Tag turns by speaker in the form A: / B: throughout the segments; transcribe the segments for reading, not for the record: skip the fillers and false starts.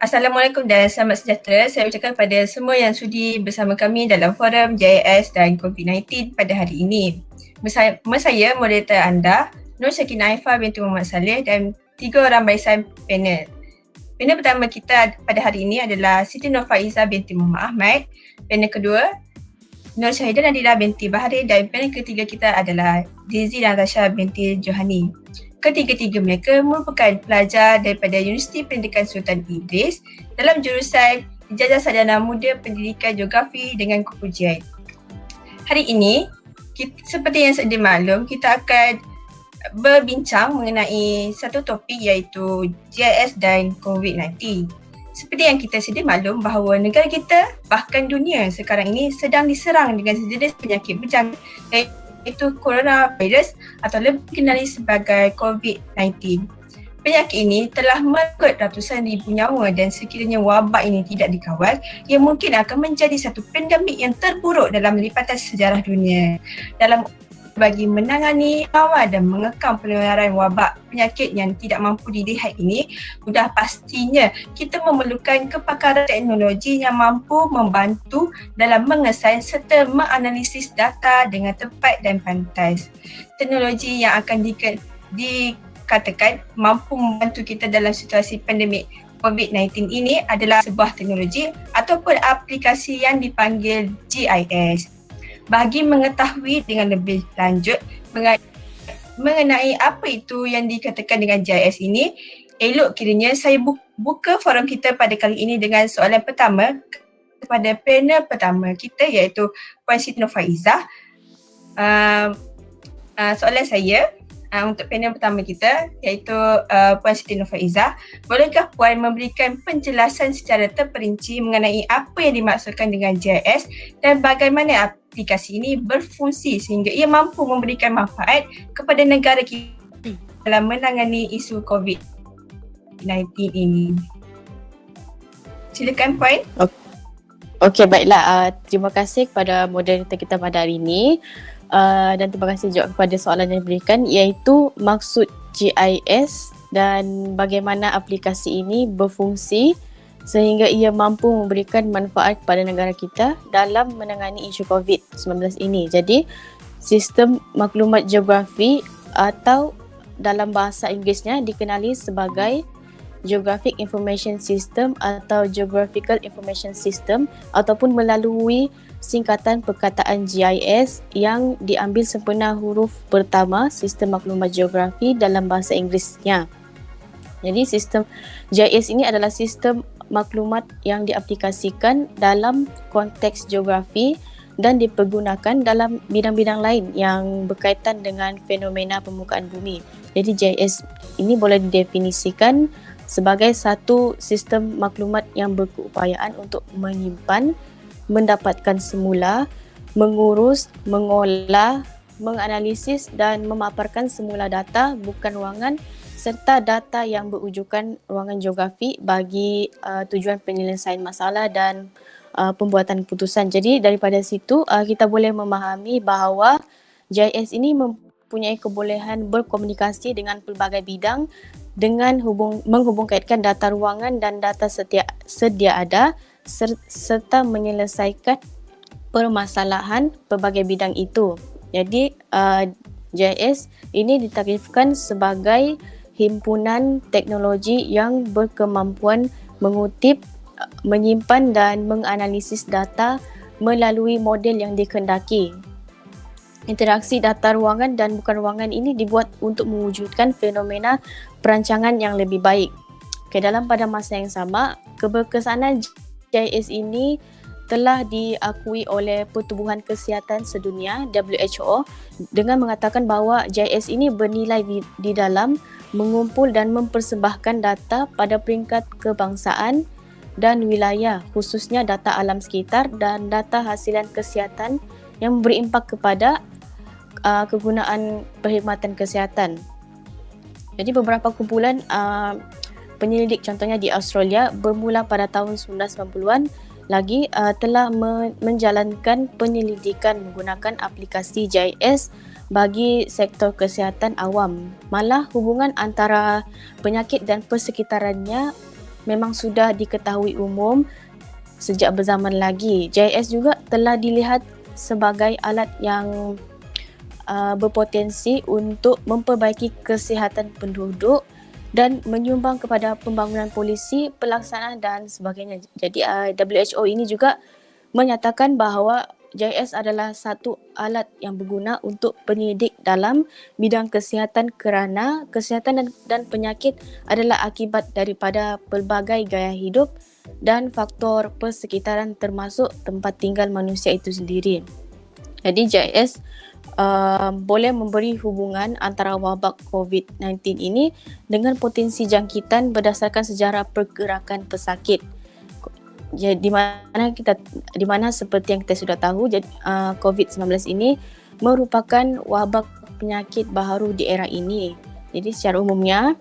A: Assalamualaikum dan selamat sejahtera. Saya ucapkan kepada semua yang sudi bersama kami dalam forum JIS dan COVID-19 pada hari ini. Bersama saya, moderator anda, Nur Syakina Aifah binti Muhammad Saleh dan 3 orang barisan panel. Panel pertama kita pada hari ini adalah Siti Nur Faizah binti Muhammad Ahmad. Panel kedua, Nur Syahidah Nadira binti Bahari dan panel ketiga kita adalah Dizi dan Rasha binti Johani. Ketiga-tiga mereka merupakan pelajar daripada Universiti Pendidikan Sultan Idris dalam jurusan Ijazah Sarjana Muda Pendidikan Geografi dengan kepujian. Hari ini, seperti yang sedia maklum, kita akan berbincang mengenai satu topik iaitu JIS dan COVID-19. Seperti yang kita sedia maklum bahawa negara kita bahkan dunia sekarang ini sedang diserang dengan sejenis penyakit berjangkit iaitu coronavirus atau lebih dikenali sebagai COVID-19. Penyakit ini telah merenggut ratusan ribu nyawa dan sekiranya wabak ini tidak dikawal, ia mungkin akan menjadi satu pandemik yang terburuk dalam lipatan sejarah dunia. Dalam bagi menangani, kawal dan mengekang penularan wabak penyakit yang tidak mampu dilihat ini, sudah pastinya kita memerlukan kepakaran teknologi yang mampu membantu dalam mengesan serta menganalisis data dengan tepat dan pantas. Teknologi yang akan dikatakan mampu membantu kita dalam situasi pandemik COVID-19 ini adalah sebuah teknologi ataupun aplikasi yang dipanggil GIS. Bagi mengetahui dengan lebih lanjut mengenai apa itu yang dikatakan dengan GIS ini, elok kiranya saya buka forum kita pada kali ini dengan soalan pertama kepada panel pertama kita iaitu Puan Siti Nur Faizah. Soalan saya untuk panel pertama kita iaitu Puan Siti Nur Faizah, bolehkah Puan memberikan penjelasan secara terperinci mengenai apa yang dimaksudkan dengan GIS dan bagaimana aplikasi ini berfungsi sehingga ia mampu memberikan manfaat kepada negara kita dalam menangani isu COVID-19 ini? Silakan Puan.
B: Okey, baiklah. Terima kasih kepada moderator kita pada hari ini. Dan terima kasih juga kepada soalan yang diberikan iaitu maksud GIS dan bagaimana aplikasi ini berfungsi sehingga ia mampu memberikan manfaat kepada negara kita dalam menangani isu COVID-19 ini. Jadi, sistem maklumat geografi atau dalam bahasa Inggerisnya dikenali sebagai Geographic Information System atau Geographical Information System ataupun melalui singkatan perkataan GIS yang diambil sempena huruf pertama sistem maklumat geografi dalam bahasa Inggerisnya. Jadi sistem GIS ini adalah sistem maklumat yang diaplikasikan dalam konteks geografi dan dipergunakan dalam bidang-bidang lain yang berkaitan dengan fenomena permukaan bumi. Jadi GIS ini boleh didefinisikan sebagai satu sistem maklumat yang berkeupayaan untuk menyimpan, mendapatkan semula, mengurus, mengolah, menganalisis dan memaparkan semula data bukan ruangan serta data yang berujukan ruangan geografi bagi tujuan penyelesaian masalah dan pembuatan keputusan. Jadi daripada situ kita boleh memahami bahawa GIS ini mempunyai kebolehan berkomunikasi dengan pelbagai bidang dengan menghubungkaitkan data ruangan dan data sedia ada serta menyelesaikan permasalahan pelbagai bidang itu. Jadi GIS ini ditakrifkan sebagai himpunan teknologi yang berkemampuan mengutip, menyimpan dan menganalisis data melalui model yang dikehendaki. Interaksi data ruangan dan bukan ruangan ini dibuat untuk mewujudkan fenomena perancangan yang lebih baik. Dalam pada masa yang sama, keberkesanan GIS ini telah diakui oleh Pertubuhan Kesihatan Sedunia WHO dengan mengatakan bahawa GIS ini bernilai di dalam mengumpul dan mempersembahkan data pada peringkat kebangsaan dan wilayah, khususnya data alam sekitar dan data hasilan kesihatan yang memberi impak kepada kegunaan perkhidmatan kesihatan. Jadi beberapa kumpulan penyelidik contohnya di Australia bermula pada tahun 1990-an lagi telah menjalankan penyelidikan menggunakan aplikasi GIS bagi sektor kesihatan awam. Malah hubungan antara penyakit dan persekitarannya memang sudah diketahui umum sejak berzaman lagi. JIS juga telah dilihat sebagai alat yang berpotensi untuk memperbaiki kesihatan penduduk dan menyumbang kepada pembangunan polisi, pelaksanaan dan sebagainya. Jadi WHO ini juga menyatakan bahawa JIS adalah satu alat yang berguna untuk penyidik dalam bidang kesihatan kerana kesihatan dan penyakit adalah akibat daripada pelbagai gaya hidup dan faktor persekitaran termasuk tempat tinggal manusia itu sendiri. Jadi JIS boleh memberi hubungan antara wabak COVID-19 ini dengan potensi jangkitan berdasarkan sejarah pergerakan pesakit. Jadi di mana seperti yang kita sudah tahu, COVID-19 ini merupakan wabak penyakit baharu di era ini. Jadi secara umumnya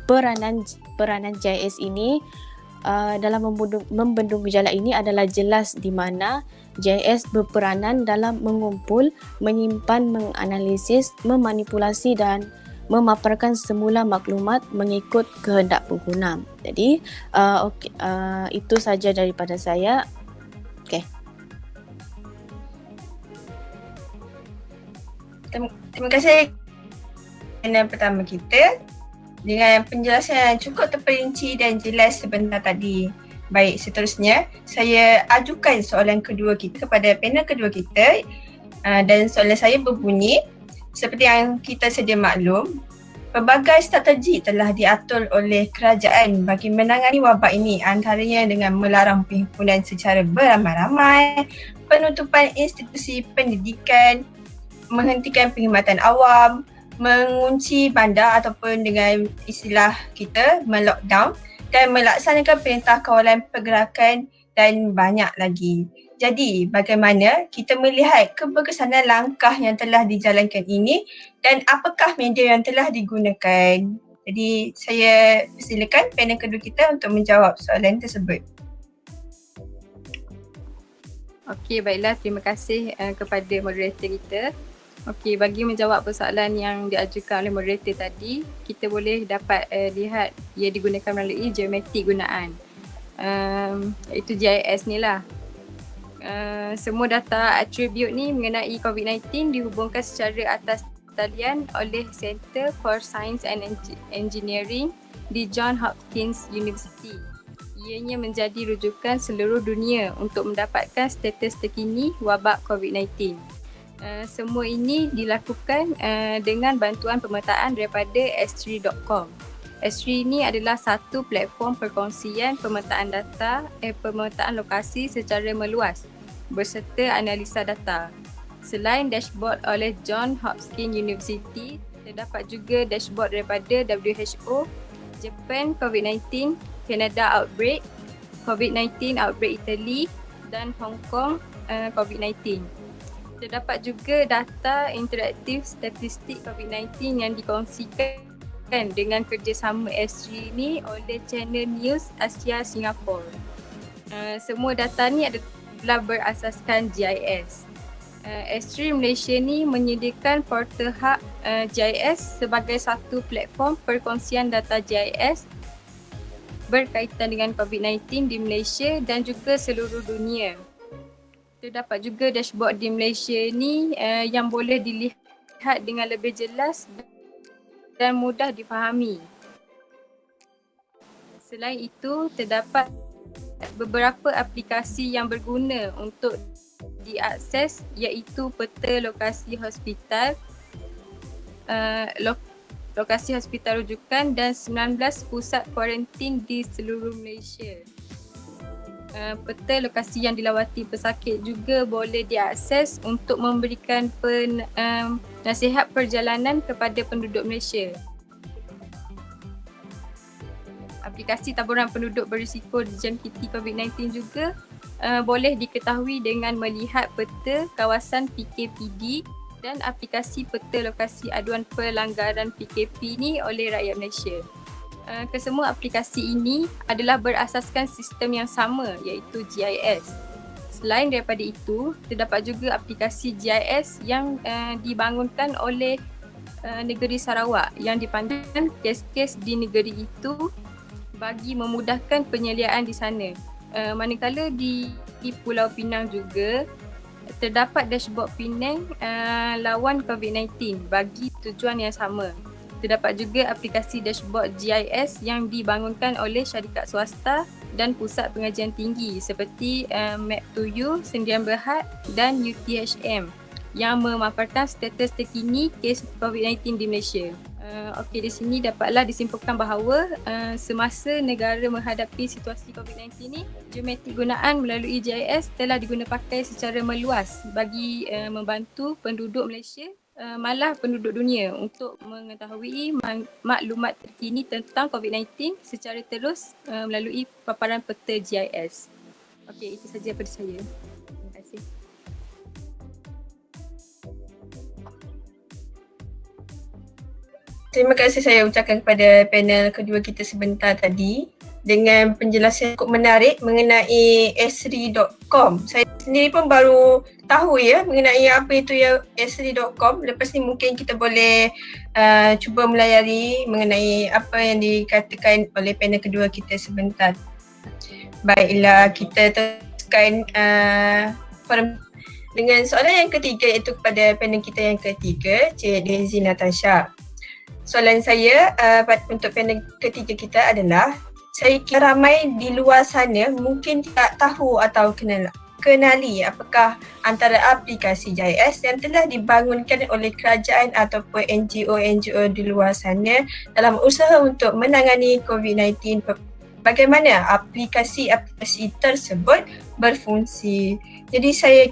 B: peranan JIS ini dalam membendung gejala ini adalah jelas di mana JIS berperanan dalam mengumpul, menyimpan, menganalisis, memanipulasi dan memaparkan semula maklumat mengikut kehendak pengguna. Jadi itu saja daripada saya. Okey.
A: Terima kasih panel pertama kita dengan penjelasan yang cukup terperinci dan jelas sebentar tadi. Baik, seterusnya saya ajukan soalan kedua kita kepada panel kedua kita dan soalan saya berbunyi, seperti yang kita sedia maklum, pelbagai strategi telah diatur oleh kerajaan bagi menangani wabak ini, antaranya dengan melarang perhimpunan secara beramai-ramai, penutupan institusi pendidikan, menghentikan perkhidmatan awam, mengunci bandar ataupun dengan istilah kita melockdown dan melaksanakan perintah kawalan pergerakan dan banyak lagi. Jadi bagaimana kita melihat keberkesanan langkah yang telah dijalankan ini dan apakah media yang telah digunakan? Jadi saya persilakan panel kedua kita untuk menjawab soalan tersebut.
C: Okey, baiklah, terima kasih kepada moderator kita. Okey, bagi menjawab persoalan yang diajukan oleh moderator tadi, kita boleh dapat lihat ia digunakan melalui geometrik gunaan, iaitu GIS ni lah. Semua data atribut ni mengenai COVID-19 dihubungkan secara atas talian oleh Center for Science and Engineering di Johns Hopkins University. Ianya menjadi rujukan seluruh dunia untuk mendapatkan status terkini wabak COVID-19. Semua ini dilakukan dengan bantuan pemetaan daripada S3.com. S3 ini adalah satu platform perkongsian pemetaan data, pemetaan lokasi secara meluas berserta analisa data. Selain dashboard oleh Johns Hopkins University, terdapat juga dashboard daripada WHO, Japan COVID-19, Canada Outbreak, COVID-19 Outbreak Italy dan Hong Kong COVID-19. Terdapat juga data interaktif statistik COVID-19 yang dikongsikan dengan kerjasama S3 ini oleh Channel News Asia Singapura. Semua data ni adalah berasaskan GIS. S3 Malaysia ni menyediakan portal hub GIS sebagai satu platform perkongsian data GIS berkaitan dengan COVID-19 di Malaysia dan juga seluruh dunia. Terdapat juga dashboard di Malaysia ni yang boleh dilihat dengan lebih jelas dan mudah difahami. Selain itu, terdapat beberapa aplikasi yang berguna untuk diakses, iaitu peta lokasi hospital, lokasi hospital rujukan dan 19 pusat kuarantin di seluruh Malaysia. Peta lokasi yang dilawati pesakit juga boleh diakses untuk memberikan nasihat perjalanan kepada penduduk Malaysia. Aplikasi taburan penduduk berisiko dijangkiti COVID-19 juga boleh diketahui dengan melihat peta kawasan PKPD dan aplikasi peta lokasi aduan pelanggaran PKP ni oleh rakyat Malaysia. Kesemua aplikasi ini adalah berasaskan sistem yang sama, iaitu GIS. Selain daripada itu, terdapat juga aplikasi GIS yang dibangunkan oleh negeri Sarawak yang dipandangkan kes-kes di negeri itu bagi memudahkan penyeliaan di sana. Manakala di Pulau Pinang juga terdapat dashboard Penang lawan COVID-19 bagi tujuan yang sama. Terdapat juga aplikasi dashboard GIS yang dibangunkan oleh syarikat swasta dan pusat pengajian tinggi seperti Map2U, Sdn Berhad dan UTHM yang memaparkan status terkini kes COVID-19 di Malaysia. Okey, di sini dapatlah disimpulkan bahawa semasa negara menghadapi situasi COVID-19 ni, geometrik gunaan melalui GIS telah diguna pakai secara meluas bagi membantu penduduk Malaysia, malah penduduk dunia untuk mengetahui maklumat terkini tentang COVID-19 secara terus melalui paparan peta GIS. Okey, itu saja daripada saya. Terima kasih.
A: Terima kasih saya ucapkan kepada panel kedua kita sebentar tadi dengan penjelasan cukup menarik mengenai esri.com. Saya sendiri pun baru tahu ya mengenai apa itu ya esri.com. Lepas ni mungkin kita boleh cuba melayari mengenai apa yang dikatakan oleh panel kedua kita sebentar. Baiklah, kita teruskan dengan soalan yang ketiga, iaitu kepada panel kita yang ketiga, Cik Daisy Natasha. Soalan saya untuk panel ketiga kita adalah, saya kira ramai di luar sana mungkin tak tahu atau kenali apakah antara aplikasi GIS yang telah dibangunkan oleh kerajaan ataupun NGO di luar sana dalam usaha untuk menangani COVID-19. Bagaimana aplikasi-aplikasi tersebut berfungsi? Jadi saya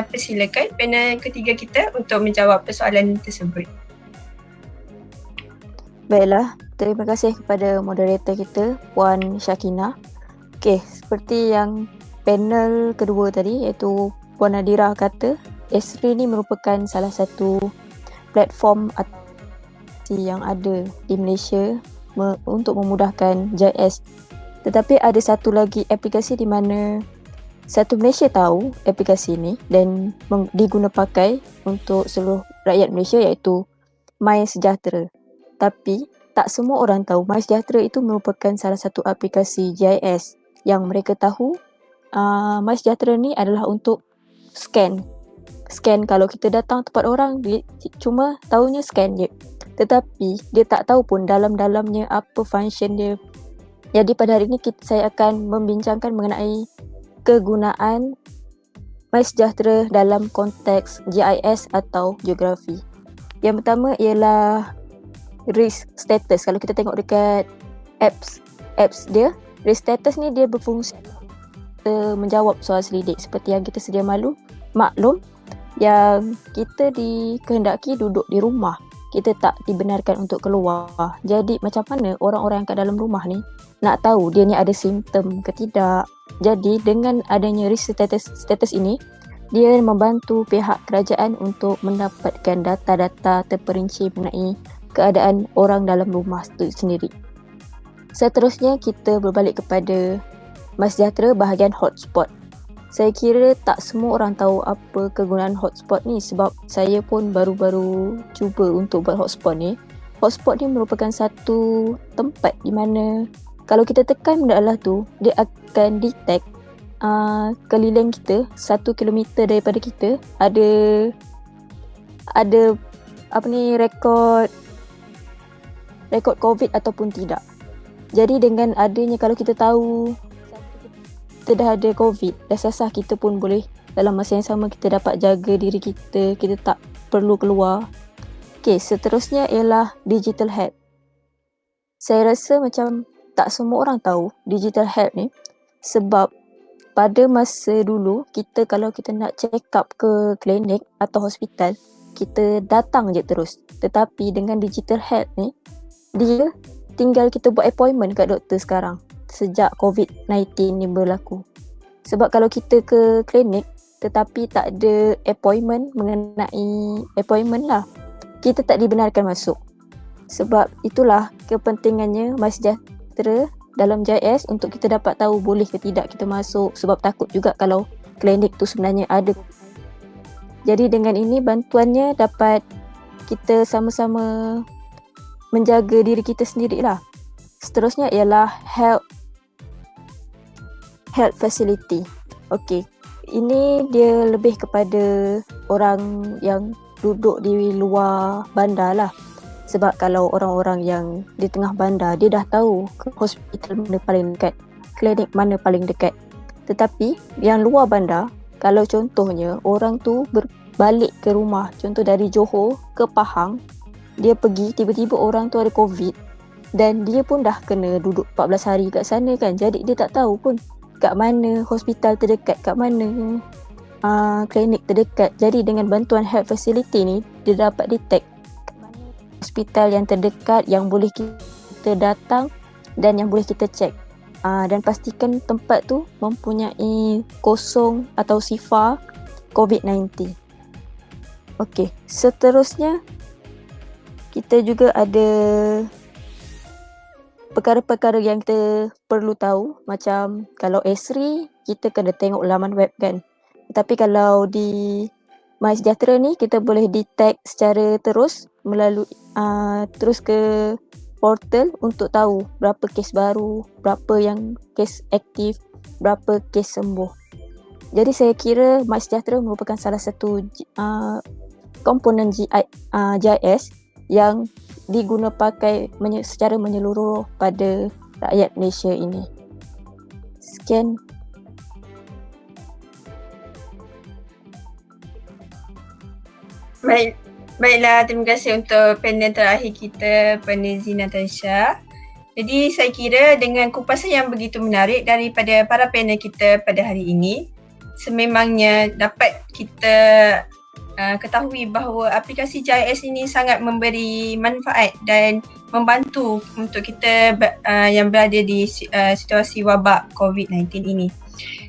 A: persilakan panel ketiga kita untuk menjawab persoalan tersebut.
D: Baiklah, terima kasih kepada moderator kita, Puan Syakina. Okey, seperti yang panel kedua tadi iaitu Puan Nadira kata, Esri ni merupakan salah satu platform yang ada di Malaysia untuk memudahkan GIS. Tetapi ada satu lagi aplikasi di mana satu Malaysia tahu aplikasi ni dan diguna pakai untuk seluruh rakyat Malaysia, iaitu MySejahtera. Tapi tak semua orang tahu MySejahtera itu merupakan salah satu aplikasi GIS. Yang mereka tahu MySejahtera ni adalah untuk scan kalau kita datang tempat orang, dia cuma tahunya scan je. Tetapi dia tak tahu pun dalam-dalamnya apa function dia. Jadi pada hari ini saya akan membincangkan mengenai kegunaan MySejahtera dalam konteks GIS atau geografi. Yang pertama ialah risk status. Kalau kita tengok dekat apps dia, risk status ni dia berfungsi menjawab soal selidik seperti yang kita sedia maklum yang kita dikehendaki duduk di rumah. Kita tak dibenarkan untuk keluar. Jadi macam mana orang-orang yang kat dalam rumah ni nak tahu dia ni ada simptom ke tidak? Jadi dengan adanya risk status ini, dia membantu pihak kerajaan untuk mendapatkan data-data terperinci mengenai keadaan orang dalam rumah itu sendiri. Seterusnya kita berbalik kepada MySejahtera bahagian hotspot. Saya kira tak semua orang tahu apa kegunaan hotspot ni sebab saya pun baru-baru cuba untuk buat hotspot ni. Hotspot ni merupakan satu tempat di mana kalau kita tekan benda Allah tu, dia akan detect keliling kita 1 kilometer daripada kita ada rekod COVID ataupun tidak. Jadi dengan adanya, kalau kita tahu kita dah ada COVID, dah sasah, kita pun boleh dalam masa yang sama kita dapat jaga diri kita, kita tak perlu keluar. Okey, seterusnya ialah digital health. Saya rasa macam tak semua orang tahu digital health ni sebab pada masa dulu kalau kita nak check up ke klinik atau hospital, kita datang je terus. Tetapi dengan digital health ni, dia tinggal kita buat appointment kat doktor sekarang sejak COVID-19 ni berlaku. Sebab kalau kita ke klinik tetapi tak ada appointment lah, kita tak dibenarkan masuk. Sebab itulah kepentingannya MySejahtera dalam GIS untuk kita dapat tahu boleh ke tidak kita masuk. Sebab takut juga kalau klinik tu sebenarnya ada. Jadi dengan ini bantuannya dapat kita sama-sama menjaga diri kita sendirilah. Seterusnya ialah health facility. Okey. Ini dia lebih kepada orang yang duduk di luar bandar lah. Sebab kalau orang-orang yang di tengah bandar, dia dah tahu ke hospital mana paling dekat, klinik mana paling dekat. Tetapi yang luar bandar, kalau contohnya orang tu berbalik ke rumah, contoh dari Johor ke Pahang, dia pergi, tiba-tiba orang tu ada COVID dan dia pun dah kena duduk 14 hari kat sana kan. Jadi dia tak tahu pun kat mana hospital terdekat, kat mana klinik terdekat. Jadi dengan bantuan health facility ni, dia dapat detect hospital yang terdekat yang boleh kita datang dan yang boleh kita cek. Dan pastikan tempat tu mempunyai kosong atau sifar COVID-19. Okey, seterusnya kita juga ada perkara-perkara yang kita perlu tahu. Macam kalau Esri, kita kena tengok laman web kan. Tapi kalau di MySejahtera ni, kita boleh detect secara terus melalui terus ke portal untuk tahu berapa kes baru, berapa yang kes aktif, berapa kes sembuh. Jadi saya kira MySejahtera merupakan salah satu komponen GIS yang diguna pakai secara menyeluruh pada rakyat Malaysia ini. Sekian.
A: Baiklah, terima kasih untuk panel terakhir kita, Panel Zee Natasha. Jadi saya kira dengan kupasan yang begitu menarik daripada para panel kita pada hari ini, sememangnya dapat kita ketahui bahawa aplikasi GIS ini sangat memberi manfaat dan membantu untuk kita yang berada di situasi wabak COVID-19 ini.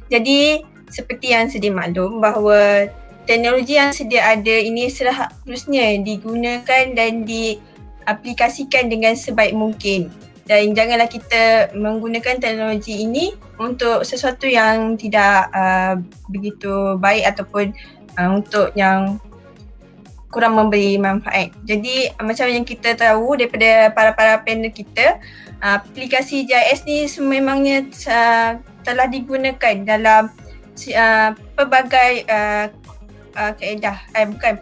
A: Jadi seperti yang sedia maklum bahawa teknologi yang sedia ada ini seharusnya digunakan dan diaplikasikan dengan sebaik mungkin. Dan janganlah kita menggunakan teknologi ini untuk sesuatu yang tidak begitu baik ataupun untuk yang kurang memberi manfaat. Jadi macam yang kita tahu daripada para panel kita, aplikasi GIS ni sememangnya telah digunakan dalam pelbagai kaedah,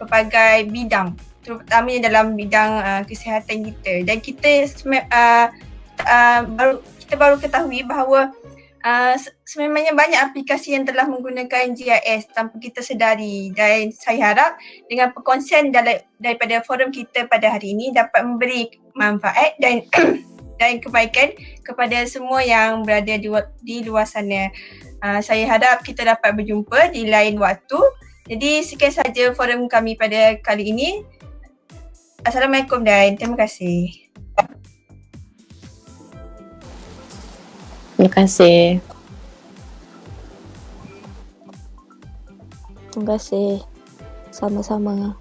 A: pelbagai bidang, terutamanya dalam bidang kesihatan kita. Dan kita baru ketahui bahawa sememangnya banyak aplikasi yang telah menggunakan GIS tanpa kita sedari, dan saya harap dengan perkongsian daripada forum kita pada hari ini dapat memberi manfaat dan dan kebaikan kepada semua yang berada di luar sana. Saya harap kita dapat berjumpa di lain waktu. Jadi sekian saja forum kami pada kali ini. Assalamualaikum dan terima kasih.
B: Terima kasih.
D: Terima kasih. Sama-sama.